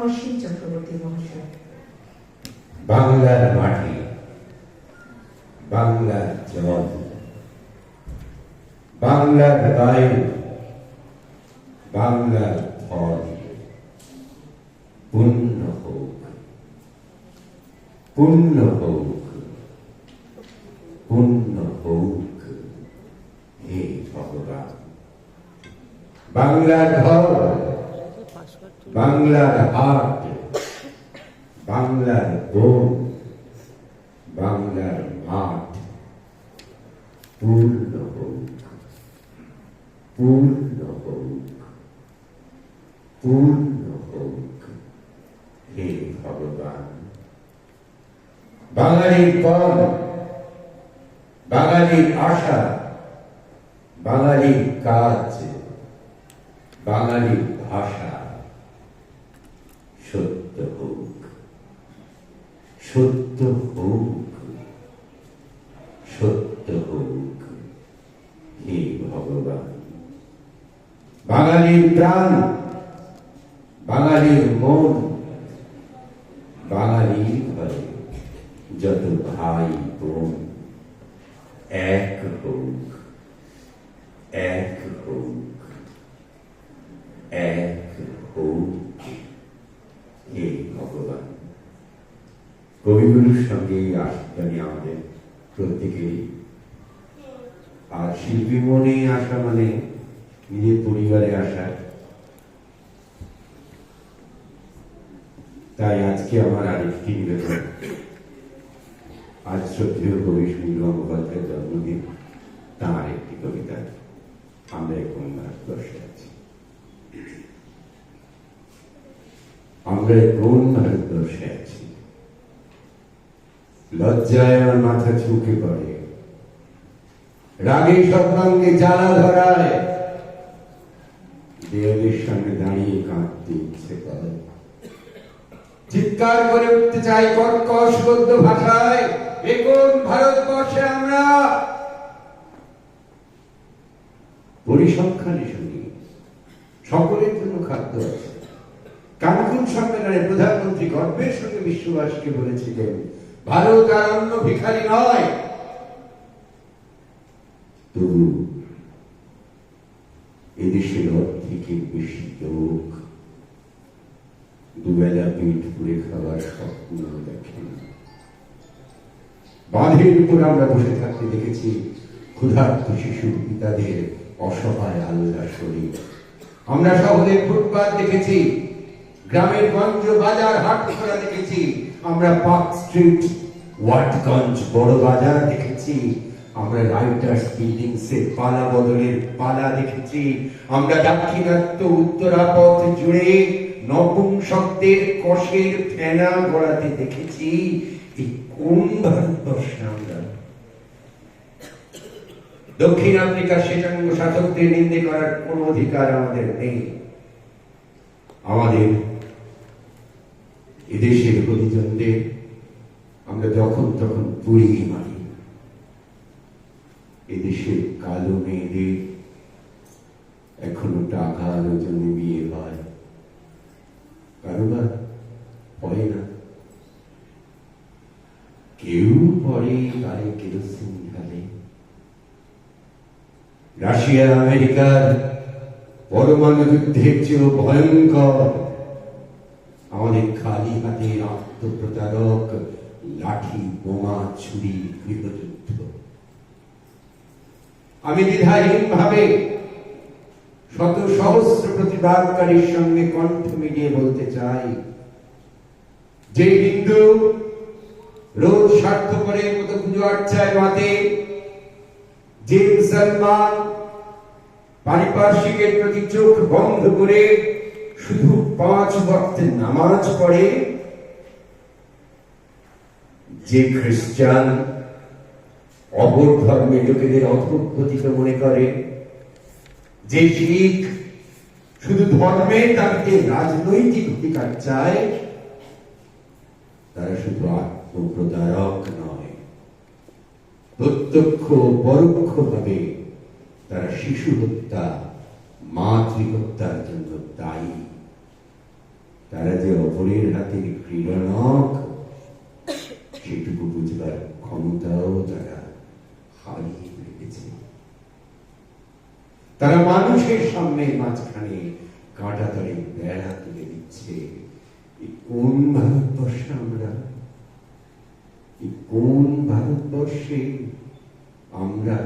অসীম চক্রবর্তী মহাশয়। বাংলার মাটি, বাংলার জল, বাংলার বায়ু, বাংলার ফল পূর্ণ হোক, পূর্ণ হোক, পূর্ণ হোক হে ভগবান। বাংলার ঘর, বাংলার হাট, বাংলার বন, বাংলার মাঠ পূর্ণ হোক, পূর্ণ হোক, পূর্ণ হোক হে ভগবান। বাঙালির পণ, বাঙালির আশা, বাঙালির কাজ, বাঙালির ভাষা সত্য হোক, সত্য হোক, সত্য হোক হে ভগবান। বাঙালির প্রাণ, বাঙালির মন, বাঙালির ঘরে যত ভাই বোন এক হোক, এক হোক, এক হোক হে ভগবান। কবিগুরুর সঙ্গে আশানি আমাদের প্রত্যেকেরই। আর শিল্পী মনে আসা মানে নিজের পরিবারে আসা। তাই আজকে আমার আরেকটি নিবেদন। আজ শ্রদ্ধেয় কবি সুনীল গঙ্গোপাধ্যায়ের জন্মদিন, তাঁর একটি কবিতা। আমরা এখন ভারতবর্ষে আছি, আমরা কোন ভারতবর্ষে আছি। লজ্জায় আমার মাথা ঝুঁকে পড়ে, রাগে সর্বাঙ্গে জ্বালা ধরায়, দেয়ালের সামনে দাঁড়িয়ে কাঁদতে ইচ্ছে করে। চিৎকার করে উঠতে চাই কর্কশ গদ্য ভাষায়, এ কোন ভারতবর্ষে আমরা। পরিসংখ্যানে শুনি সকলের জন্য খাদ্য আছে। কানকুন সম্মেলনে প্রধানমন্ত্রী গর্বের সঙ্গে বিশ্ববাসীকে বলেছিলেন, ভারত আর অন্য ভিখারি নয়। তবু এদেশের অর্ধেকের বেশি লোক দুবেলা পেট পুড়ে খাওয়ার স্বপ্ন দেখেন। বাঁধের উপর আমরা বসে থাকতে দেখেছি ক্ষুধার্ত শিশুর পিতাদের অসহায় আল্লাহ শরীর। আমরা শহরের ফুটপাত দেখেছি, গ্রামের গঞ্জ বাজার হাট খোলা দেখেছি। আমরা পার্ক স্ট্রিট, ওয়াটগঞ্জ বড় বাজার দেখেছি। আমরা রাইটার্স বিল্ডিংসের পালা বদলের পালা দেখেছি। আমরা দাক্ষিণাত্য উত্তরাপথ জুড়ে নপুংসকদের কষের ফেনা গড়াতে দেখেছি। এই কোন ভারতবর্ষে আমরা? দক্ষিণ আফ্রিকার শ্বেতাঙ্গ শাসকদের নিন্দে করার কোন অধিকার আমাদের নেই। আমাদের এদেশের হরিজনদের আমরা যখন তখন পুড়িয়ে মারি। এদেশের কালো মেয়েদের এখনো টাকার ওজনে বিয়ে হয়, কারোবার হয় না। কেউ পরে গায়ে কেরোসিন ঢালে। রাশিয়া আমেরিকার পরমাণু যুদ্ধের চেয়েও ভয়ঙ্কর আমাদের খালি হাতে আত্মপ্রতারক লাঠি, বোমা, ছুরি, গৃহযুদ্ধ। আমি দ্বিধাহীন ভাবে শত সহস্র প্রতিবাদকারীর সঙ্গে কণ্ঠ মিলিয়ে বলতে চাই, যে হিন্দু রোজ স্বার্থপরের মতো পুজো আর্চায় মাতে, যে মুসলমান পারিপার্শ্বিকের প্রতি চোখ বন্ধ করে শুধু 5 ওয়াক্তের নামাজ পড়ে, যে খ্রিস্টান অপর ধর্মের লোকেদের অধঃপতিত মনে করে, যে শিখ শুধু ধর্মের দাবিতে রাজনৈতিক অধিকার চায়, তারা শুধু আত্মপ্রতারক নয়, প্রত্যক্ষ পরোক্ষ ভাবে তারা শিশু হত্যা, মাতৃহত্যার জন্য দায়ী। তারা যে অপরের হাতে ক্রীড়নক, সেটুকু বুঝবার ক্ষমতাও তারা হারিয়ে ফেলেছে। তারা মানুষের সামনে মাঝখানে কাঁটাতারে বেড়া তুলে দিচ্ছে। কোন ভারতবর্ষে আমরা, কোন ভারতবর্ষে আমরা